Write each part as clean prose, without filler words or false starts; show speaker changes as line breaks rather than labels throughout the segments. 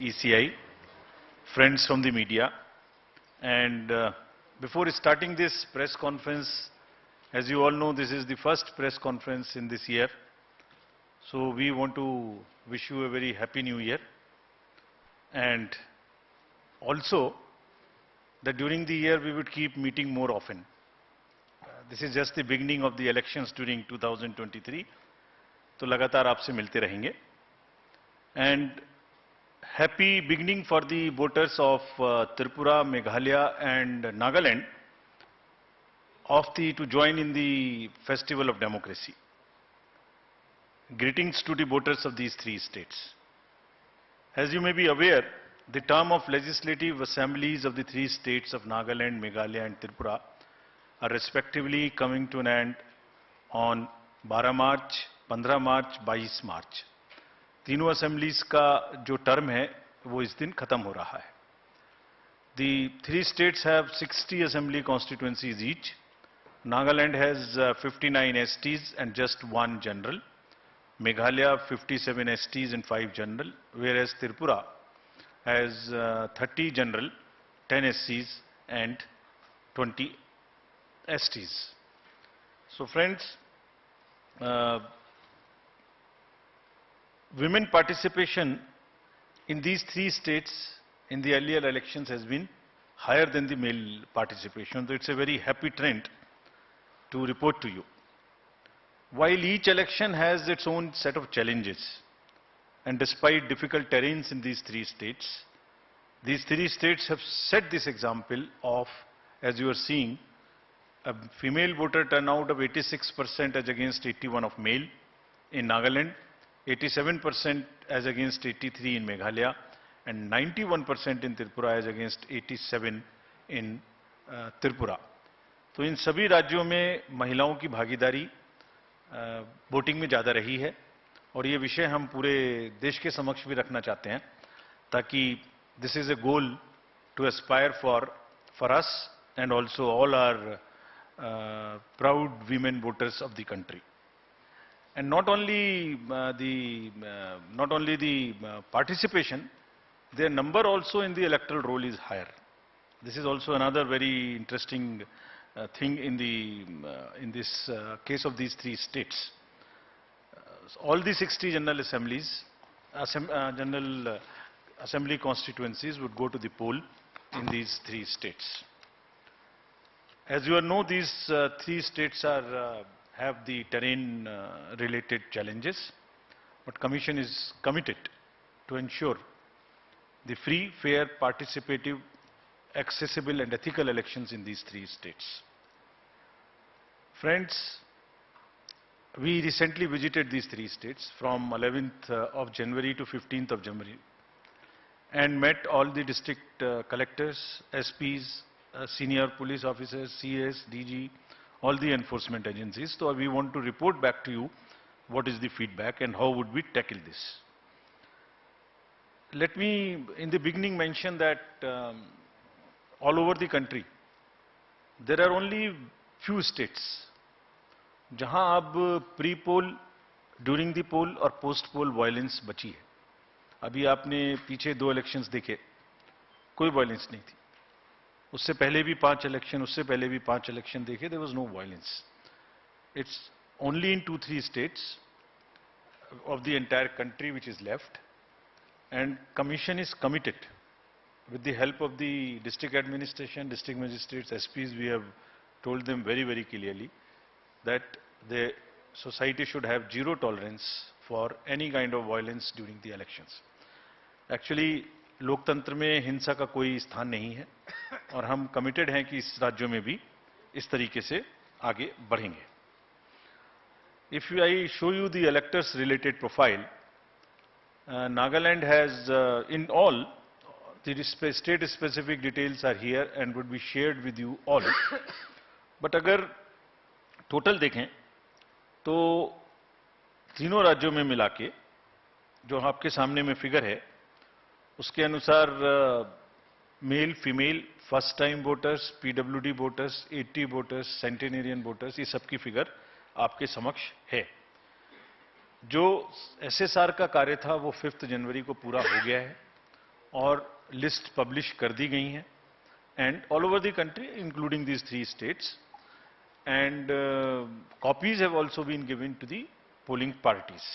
ECI, friends from the media, and before starting this press conference, as you all know, this is the first press conference in this year. So we want to wish you a very happy new year, and also that during the year we would keep meeting more often. This is just the beginning of the elections during 2023. तो लगातार आपसे मिलते रहेंगे. And happy beginning for the voters of Tripura, Meghalaya and Nagaland to join in the festival of democracy. Greetings to the voters of these three states. As you may be aware, the term of legislative assemblies of the three states of Nagaland, Meghalaya and Tripura are respectively coming to an end on 12 March, 15 March, 22 March. तीनों assemblies का जो term है वो इस दिन खत्म हो रहा है. The three states have 60 assembly constituencies each. Nagaland has 59 STs and just one general. Meghalaya 57 STs and 5 general, whereas Tripura has 30 general, 10 SCs and 20 STs. So friends, women participation in these three states in the earlier elections has been higher than the male participation. So it's a very happy trend to report to you. While each election has its own set of challenges, and despite difficult terrains in these three states have set this example of, as you are seeing, a female voter turnout of 86% as against 81% of male in Nagaland, 87% as against 83% in Meghalaya, and 91% in Tripura as against 87% in Tripura. तो इन सभी राज्यों में महिलाओं की भागीदारी voting में ज़्यादा रही है और ये विषय हम पूरे देश के समक्ष भी रखना चाहते हैं ताकि this is a goal to aspire for us and also all our proud women voters of the country. And not only the participation, their number also in the electoral roll is higher. This is also another very interesting thing in this case of these three states. All the 60 general assemblies, general assembly constituencies would go to the poll in these three states. As you all know, these three states have the terrain related challenges, but Commission is committed to ensure the free, fair, participative, accessible and ethical elections in these three states. Friends, we recently visited these three states from 11th of January to 15th of January and met all the district collectors, SPs, senior police officers, CS, DG, all the enforcement agencies. So we want to report back to you what is the feedback and how would we tackle this. Let me in the beginning mention that all over the country there are only few states जहां अब pre poll, during the पोल और post पोल violence बची है. अभी आपने पीछे 2 elections देखे, कोई वायलेंस नहीं थी. उससे पहले भी 5 इलेक्शन, उससे पहले भी 5 इलेक्शन देखे, there was no violence. It's only in 2-3 states of the entire country which is left, and Commission is committed with the help of the district administration, district magistrates, SPs. We have told them very, very clearly that the society should have zero tolerance for any kind of violence during the elections. Actually, लोकतंत्र में हिंसा का कोई स्थान नहीं है और हम कमिटेड हैं कि इस राज्यों में भी इस तरीके से आगे बढ़ेंगे. If I show you the electors related profile, Nagaland has in all the state specific details are here and would be shared with you all. But अगर टोटल देखें तो तीनों राज्यों में मिला के जो आपके सामने में फिगर है उसके अनुसार male, female, first time voters, PWD voters, 80 voters, centenarian voters, ये सबकी फिगर आपके समक्ष है. जो एसएसआर का कार्य था वो 5 जनवरी को पूरा हो गया है और लिस्ट पब्लिश कर दी गई हैं, and all over the country including these 3 states, and copies have also been given to the polling parties.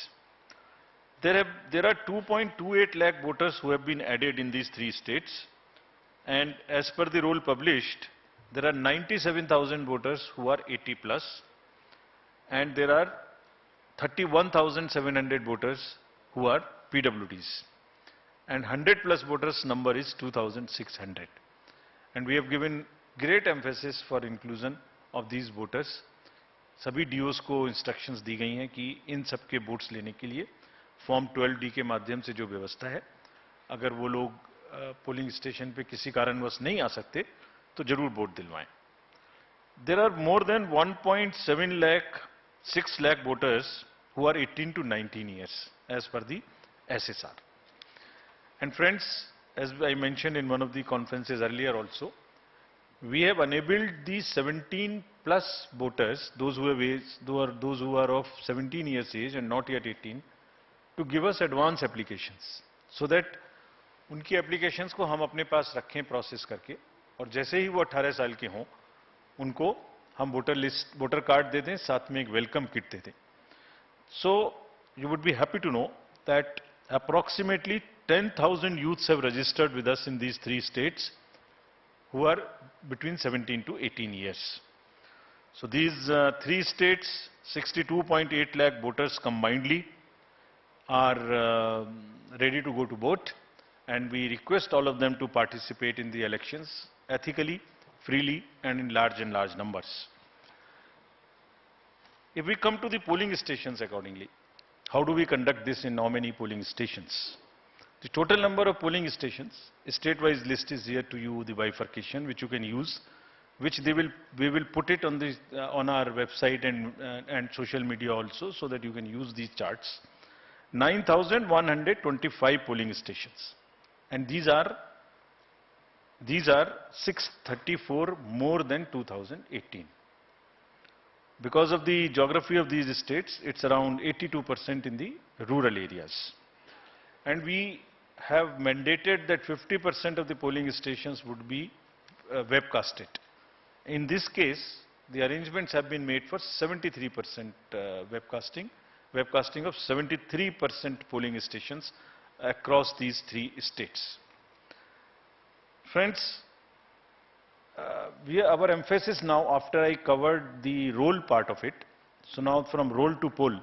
There are 2.28 lakh voters who have been added in these 3 states, and as per the roll published, there are 97,000 voters who are 80 plus, and there are 31,700 voters who are PWDs, and 100 plus voters number is 2,600. And we have given great emphasis for inclusion of these voters. सभी DOs को instructions दी गई हैं कि इन सब के votes लेने के लिए फॉर्म 12D के माध्यम से जो व्यवस्था है, अगर वो लोग पोलिंग स्टेशन पे किसी कारणवश नहीं आ सकते तो जरूर vote दिलवाएं. There are more than 1.7 lakh, 6 lakh voters who are 18 to 19 years as per the SSR. And friends, as I mentioned in one of the conferences earlier also, we have enabled these 17 plus voters, those who are of 17 years age and not yet 18, to give us advance applications, so that उनकी applications को हम अपने पास रखें process करके, और जैसे ही वो 18 साल के हों, उनको हम वोटर कार्ड दे दें, साथ में एक वेलकम किट दे दें. So you would be happy to know that approximately 10,000 youths have registered with us in these 3 states who are between 17 to 18 years. So these 3 states, 62.8 lakh voters combinedly are ready to go to vote, and we request all of them to participate in the elections ethically, freely, and in large numbers. If we come to the polling stations accordingly, how do we conduct this in how many polling stations? The total number of polling stations, a state-wise list is here to you, the bifurcation which you can use, which we will put it on on our website and social media also, so that you can use these charts. 9,125 polling stations, and these are 634 more than 2018. Because of the geography of these states, it's around 82% in the rural areas. And we have mandated that 50% of the polling stations would be webcasted. In this case, the arrangements have been made for 73% webcasting of 73% polling stations across these 3 states. Friends, our emphasis now, after I covered the roll part of it, so now from roll to poll.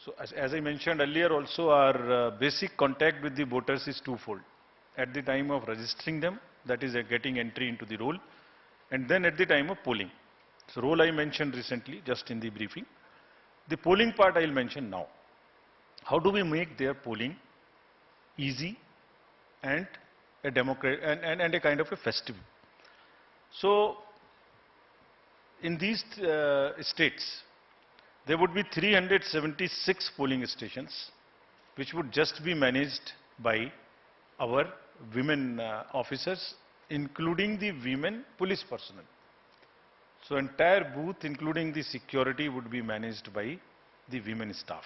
So as I mentioned earlier also, our basic contact with the voters is twofold. At the time of registering them, that is getting entry into the roll, and then at the time of polling. So roll I mentioned recently, just in the briefing. The polling part I'll mention now. How do we make their polling easy and a and a kind of a festive? So in these states, there would be 376 polling stations, which would just be managed by our women officers, including the women police personnel. So entire booth, including the security, would be managed by the women staff.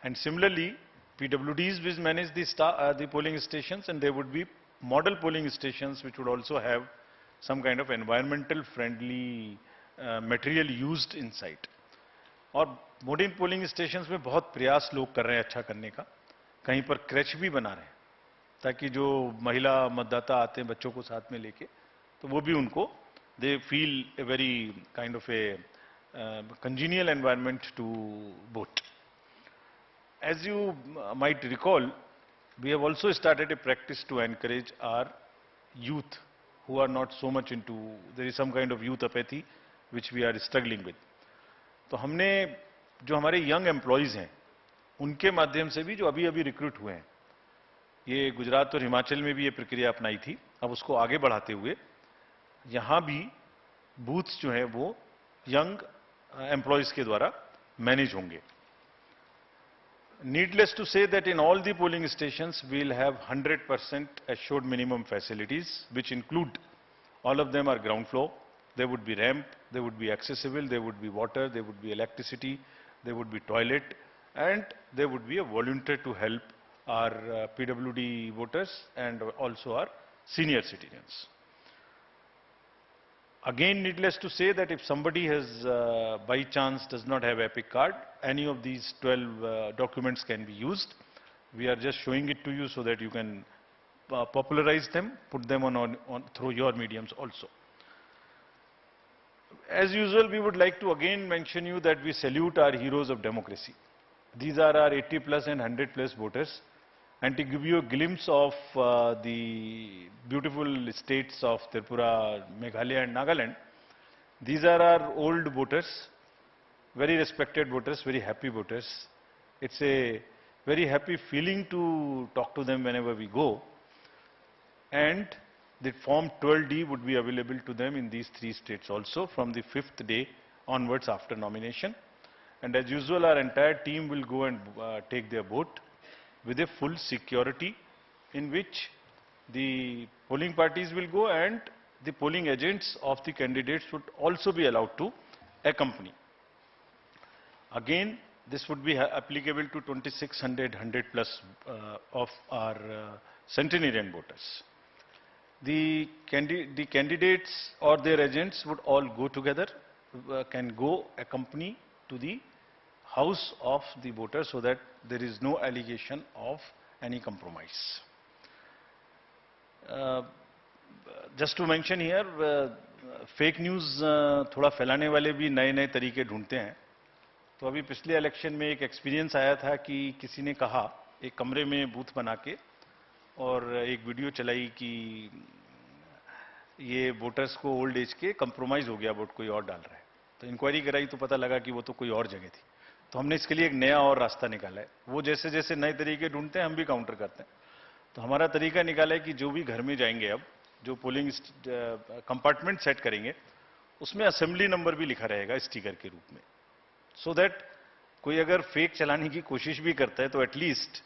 And similarly, PWDs will manage the polling stations, and there would be model polling stations which would also have some kind of environmental friendly material used inside. और modern polling stations में बहुत प्रयास लोग कर रहे हैं अच्छा करने का, कहीं पर क्रैच भी बना रहे हैं, ताकि जो महिला मतदाता आते हैं बच्चों को साथ में लेके, तो वो भी उनको they feel a very kind of a congenial environment to vote. As you might recall, we have also started a practice to encourage our youth who are not so much into, there is some kind of youth apathy which we are struggling with. तो हमने जो हमारे young employees हैं उनके माध्यम से भी जो अभी रिक्रूट हुए हैं, ये गुजरात और हिमाचल में भी ये प्रक्रिया अपनाई थी, अब उसको आगे बढ़ाते हुए यहां भी बूथ्स जो है वो यंग एम्प्लॉइज के द्वारा मैनेज होंगे. Needless to say that in all the polling stations we will have 100% assured minimum facilities, which include, all of them are ground floor. There would be ramp, there would be accessible, there would be water, there would be electricity, there would be toilet, and there would be a volunteer to help our PWD voters and also our senior citizens. Again, needless to say that if somebody has by chance does not have EPIC card, any of these 12 documents can be used. We are just showing it to you so that you can popularize them, put them on through your mediums also. As usual, we would like to again mention you that we salute our heroes of democracy. These are our 80 plus and 100 plus voters. And to give you a glimpse of the beautiful states of Tripura, Meghalaya and Nagaland, these are our old voters, very respected voters, very happy voters. It's a very happy feeling to talk to them whenever we go. And the Form 12D would be available to them in these 3 states also from the 5th day onwards after nomination. And as usual, our entire team will go and take their vote with a full security, in which the polling parties will go and the polling agents of the candidates would also be allowed to accompany. Again, this would be applicable to 2600 100 plus of our centenarian voters. The candidates or their agents would all go together, can go accompany to the house of the voter so that there is no allegation of any compromise. Just to mention here, fake news थोड़ा फैलाने वाले भी नए-नए तरीके ढूंढते हैं. तो अभी पिछले इलेक्शन में एक एक्सपीरियंस आया था कि किसी ने कहा एक कमरे में बूथ बना के और एक वीडियो चलाई कि ये वोटर्स को ओल्ड एज के कंप्रोमाइज हो गया, वोट कोई और डाल रहा है. तो इंक्वायरी कराई तो पता लगा कि वो तो कोई और जगह थी. तो हमने इसके लिए एक नया और रास्ता निकाला है. वो जैसे जैसे नए तरीके ढूंढते हैं हम भी काउंटर करते हैं. तो हमारा तरीका निकाला है कि जो भी घर में जाएंगे, अब जो पोलिंग कंपार्टमेंट सेट करेंगे उसमें असेंबली नंबर भी लिखा रहेगा स्टिकर के रूप में, सो दैट कोई अगर फेक चलाने की कोशिश भी करता है तो एटलीस्ट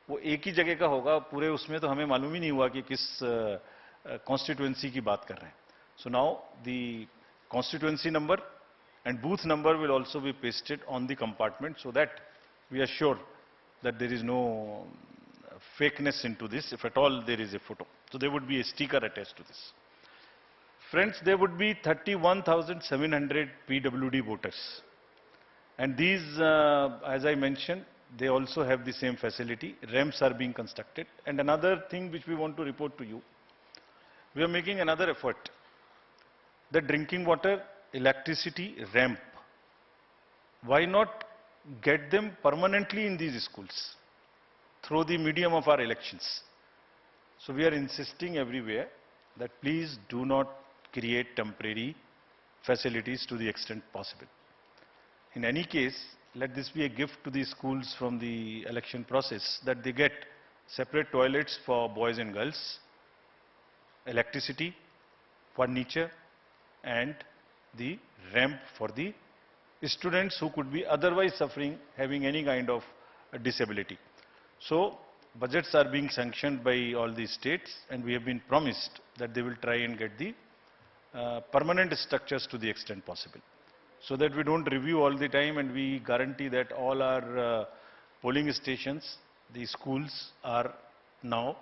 वो एक ही जगह का होगा. पूरे उसमें तो हमें मालूम ही नहीं हुआ कि किस कॉन्स्टिट्यूएंसी की बात कर रहे हैं. So now the constituency number and booth number will also be pasted on the compartment so that we are sure that there is no fakeness into this, if at all there is a photo. So there would be a sticker attached to this. Friends, there would be 31,700 PWD voters. And these, as I mentioned, they also have the same facility. Ramps are being constructed. And another thing which we want to report to you, we are making another effort. The drinking water, electricity, ramp. Why not get them permanently in these schools through the medium of our elections? So we are insisting everywhere that please do not create temporary facilities to the extent possible. In any case, let this be a gift to the schools from the election process that they get separate toilets for boys and girls, electricity, furniture, and the ramp for the students who could be otherwise suffering, having any kind of disability. So budgets are being sanctioned by all these states, and we have been promised that they will try and get the permanent structures to the extent possible, so that we don't review all the time, and we guarantee that all our polling stations, the schools are now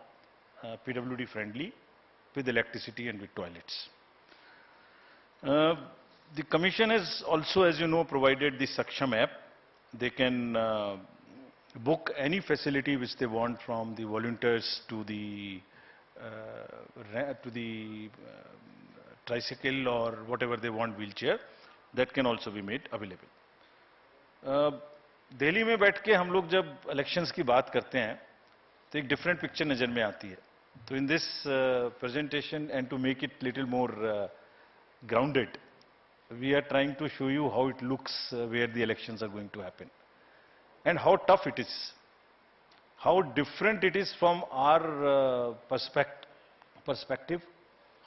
PWD friendly with electricity and with toilets. The Commission has also, as you know, provided the Saksham app. They can book any facility which they want, from the volunteers to the tricycle or whatever they want, wheelchair, that can also be made available. Delhi में बैठ के हम लोग जब elections की बात करते हैं तो एक डिफरेंट पिक्चर नज़र में आती है. तो in this presentation and to make it little more grounded, we are trying to show you how it looks where the elections are going to happen, and how tough it is, how different it is from our perspective,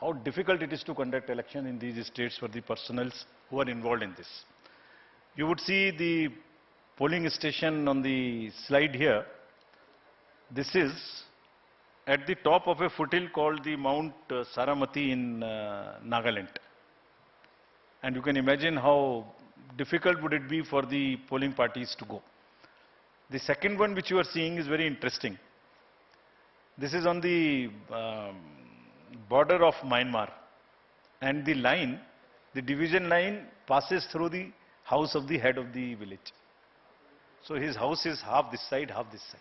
how difficult it is to conduct election in these states for the personals who are involved in this. You would see the polling station on the slide here. This is at the top of a foothill called the Mount Saramati in Nagaland. And you can imagine how difficult would it be for the polling parties to go. The second one which you are seeing is very interesting. This is on the border of Myanmar, and the line, the division line passes through the house of the head of the village. So his house is half this side, half this side.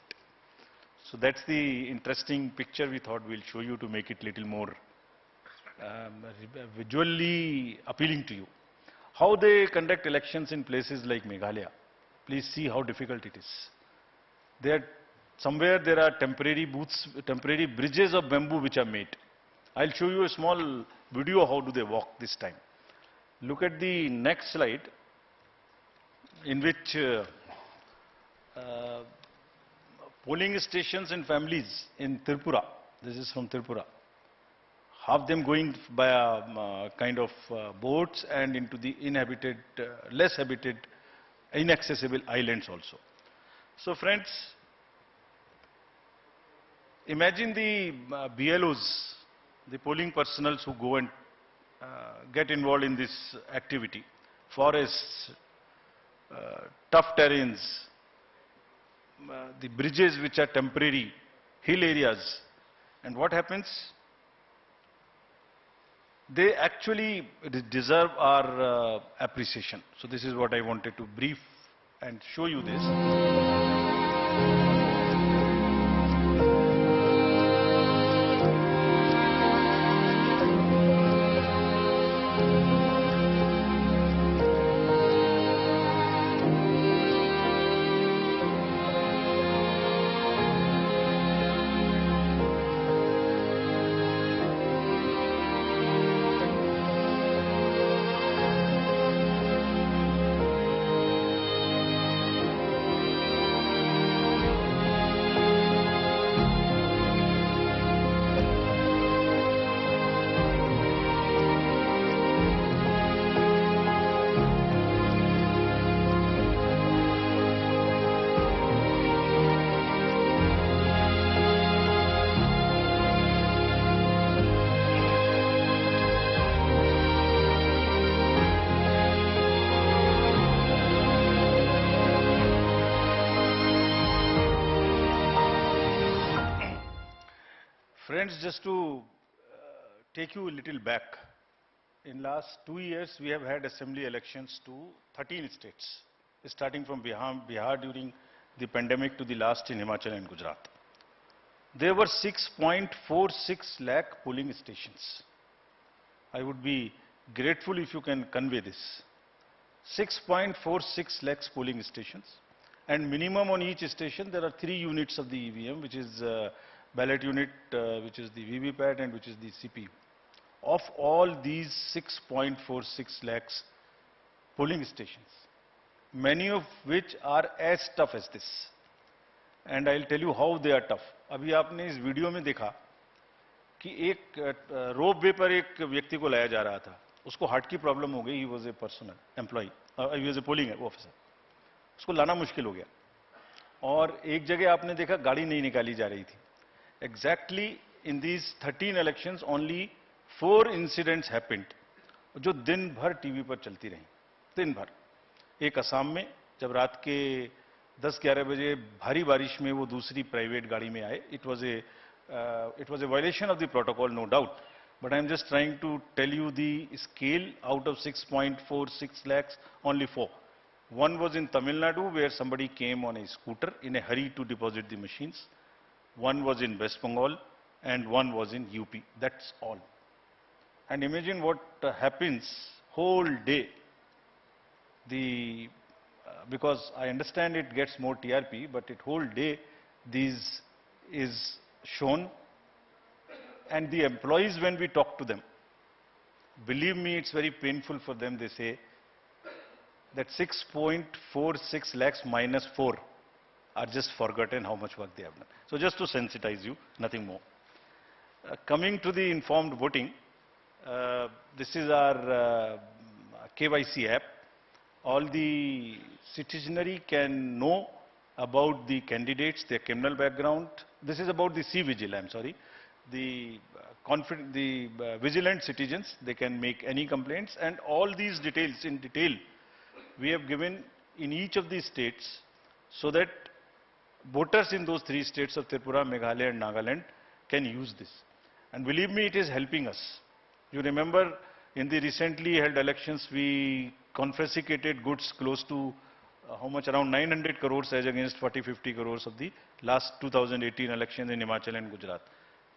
So that's the interesting picture we thought we'll show you to make it little more visually appealing to you. How they conduct elections in places like Meghalaya. Please see how difficult it is. Somewhere there are temporary booths, temporary bridges of bamboo which are made. I'll show you a small video how do they walk this time. Look at the next slide, in which polling stations and families in Tripura. This is from Tripura. Half them going by a kind of boats and into the inhabited, less habited, inaccessible islands also. So friends, imagine the BLOs, the polling personnel who go and get involved in this activity. Forests, tough terrains, the bridges which are temporary, hill areas. And what happens? They actually deserve our appreciation. So this is what I wanted to brief and show you this. Friends, just to take you a little back, in last 2 years we have had assembly elections to 13 states, starting from Bihar during the pandemic to the last in Himachal and Gujarat. There were 6.46 lakh polling stations. I would be grateful if you can convey this. 6.46 lakhs polling stations, and minimum on each station there are 3 units of the EVM, which is ballot unit, which is the VVPAT and which is the CPU. Of all these 6.46 lakhs polling stations, many of which are as tough as this. And I'll tell you how they are tough. अभी आपने इस video में देखा कि एक रोप वे पर एक व्यक्ति को लाया जा रहा था. उसको हार्ट की प्रॉब्लम हो गई. He was a personal employee, he was a polling officer. उसको लाना मुश्किल हो गया. और एक जगह आपने देखा गाड़ी नहीं निकाली जा रही थी. Exactly in these 13 elections, only 4 incidents happened, जो दिन भर टीवी पर चलती रहीं, दिन भर. एक असम में जब रात के 10-11 बजे भारी बारिश में वो दूसरी प्राइवेट गाड़ी में आए. It was a violation of the protocol, no doubt. But I am just trying to tell you the scale. Out of 6.46 lakhs, only 4. One was in Tamil Nadu, where somebody came on a scooter in a hurry to deposit the machines. One was in West Bengal and one was in UP. That's all. And imagine what happens whole day. Because I understand it gets more TRP, but it whole day this is shown. And the employees, when we talk to them, believe me, it's very painful for them. They say that 6.46 lakhs minus 4 are just forgotten how much work they have done. So just to sensitize you, nothing more. Coming to the informed voting, this is our KYC app. All the citizenry can know about the candidates, their criminal background. This is about the C-Vigil, I'm sorry. The vigilant citizens, they can make any complaints, and all these details in detail we have given in each of these states, so that voters in those 3 states of Tripura, Meghalaya and Nagaland can use this. And believe me, it is helping us. You remember in the recently held elections, we confiscated goods close to how much, around 900 crores as against 40-50 crores of the last 2018 elections in Himachal and Gujarat.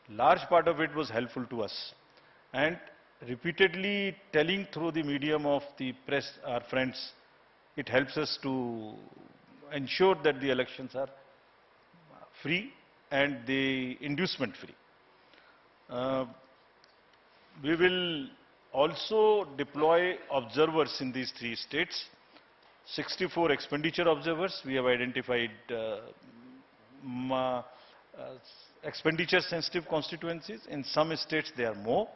Large part of it was helpful to us. And repeatedly telling through the medium of the press, our friends, it helps us to ensure that the elections are free and the inducement free. We will also deploy observers in these 3 states. 64 expenditure observers. We have identified expenditure sensitive constituencies. In some states there are more.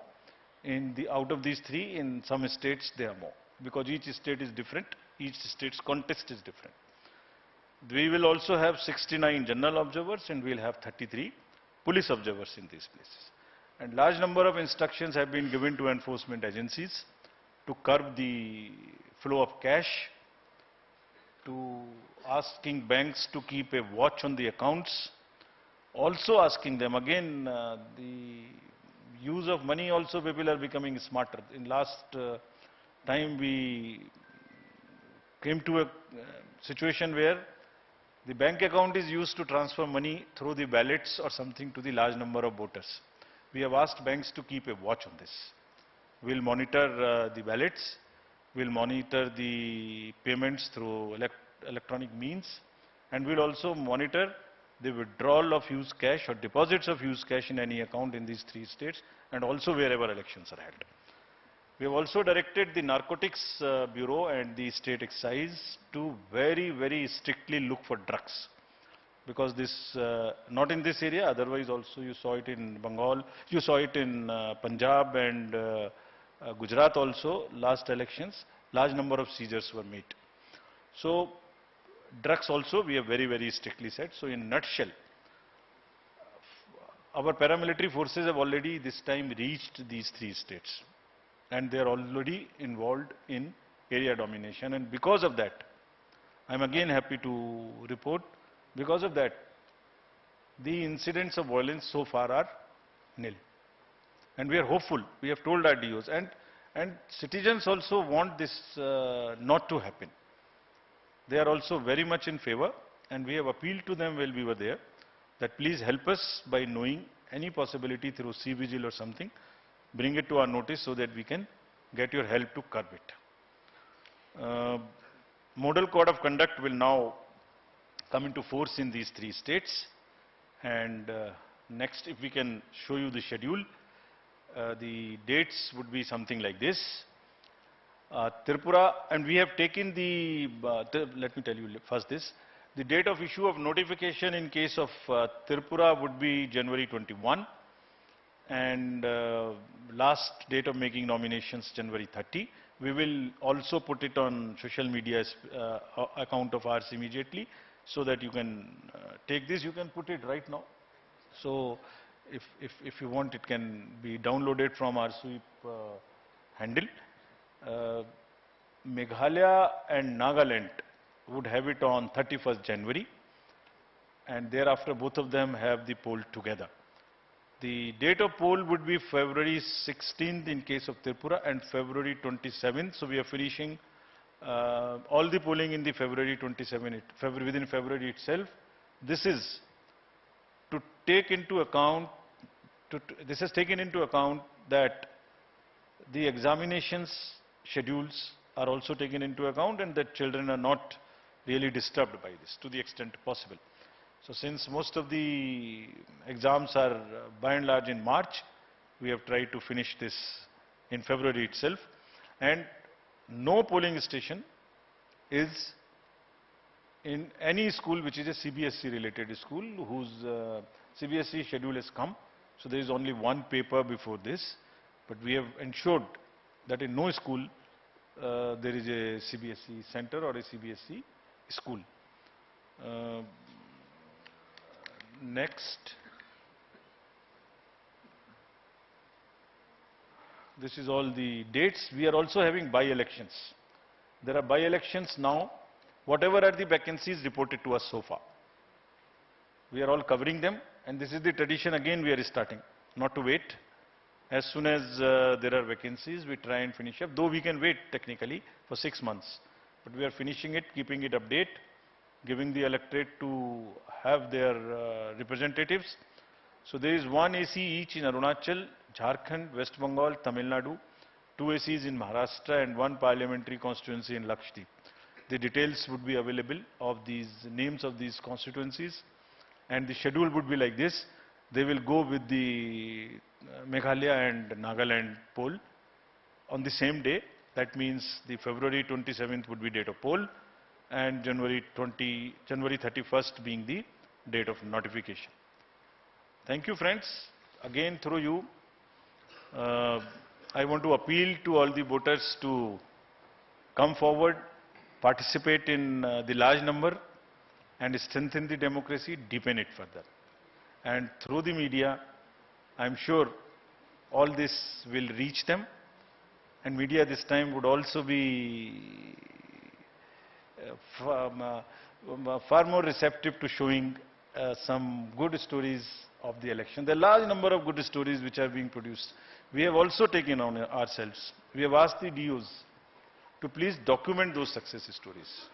Out of these 3, in some states there are more. Because each state is different. Each state's context is different. We will also have 69 general observers and we will have 33 police observers in these places. And large number of instructions have been given to enforcement agencies to curb the flow of cash, to asking banks to keep a watch on the accounts, also asking them, again, the use of money also people are becoming smarter. In last time we came to a situation where the bank account is used to transfer money through the ballots or something to the large number of voters. We have asked banks to keep a watch on this. We'll monitor the ballots, we'll monitor the payments through electronic means, and we'll also monitor the withdrawal of used cash or deposits of used cash in any account in these 3 states, and also wherever elections are held. We have also directed the Narcotics Bureau and the State Excise to very, very strictly look for drugs. Because this, not in this area, otherwise also you saw it in Bengal, you saw it in Punjab and Gujarat also, last elections, large number of seizures were made. So, drugs also we have very, very strictly said. So, in nutshell, our paramilitary forces have already this time reached these 3 states. And they are already involved in area domination. And because of that, I am again happy to report, because of that, the incidents of violence so far are nil. And we are hopeful. We have told our DOs. And citizens also want this not to happen. They are also very much in favor. And we have appealed to them while we were there that please help us by knowing any possibility through C-Vigil or something. Bring it to our notice so that we can get your help to curb it. Model Code of Conduct will now come into force in these 3 states. And next, if we can show you the schedule, the dates would be something like this. Tripura, and we have taken let me tell you first this. The date of issue of notification in case of Tripura would be January 21. And last date of making nominations January 30. We will also put it on social media account of ours immediately so that you can take this. You can put it right now. So if you want, it can be downloaded from our sweep handle. Meghalaya and Nagaland would have it on 31st January, and thereafter both of them have the poll together. The date of poll would be February 16th in case of Tripura and February 27th. So we are finishing all the polling in the February 27th, within February itself. This is to take into account, this has taken into account that the examinations schedules are also taken into account and that children are not really disturbed by this to the extent possible. So since most of the exams are by and large in March, we have tried to finish this in February itself. And no polling station is in any school which is a CBSE related school whose CBSE schedule has come. So there is only one paper before this. But we have ensured that in no school there is a CBSE center or a CBSE school. Next, this is all the dates. We are also having by-elections. There are by-elections now, whatever are the vacancies reported to us so far. We are all covering them. and this is the tradition again we are starting, not to wait. As soon as there are vacancies, we try and finish up, though we can wait technically for 6 months. But we are finishing it, keeping it update, giving the electorate to have their representatives. So there is 1 AC each in Arunachal, Jharkhand, West Bengal, Tamil Nadu, 2 ACs in Maharashtra and 1 parliamentary constituency in Lakshadweep. The details would be available of these names of these constituencies, and the schedule would be like this. They will go with the Meghalaya and Nagaland poll on the same day. That means the February 27th would be date of poll and January 31st being the date of notification. Thank you, friends. Again, through you, I want to appeal to all the voters to come forward, participate in the large number and strengthen the democracy, deepen it further. And through the media, I'm sure all this will reach them, and media this time would also be far more receptive to showing some good stories of the election. There are large number of good stories which are being produced. We have also taken on ourselves. We have asked the DOs to please document those success stories.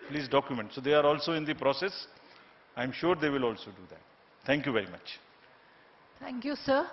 Please document. So they are also in the process. I'm sure they will also do that. Thank you very much.
Thank you, sir.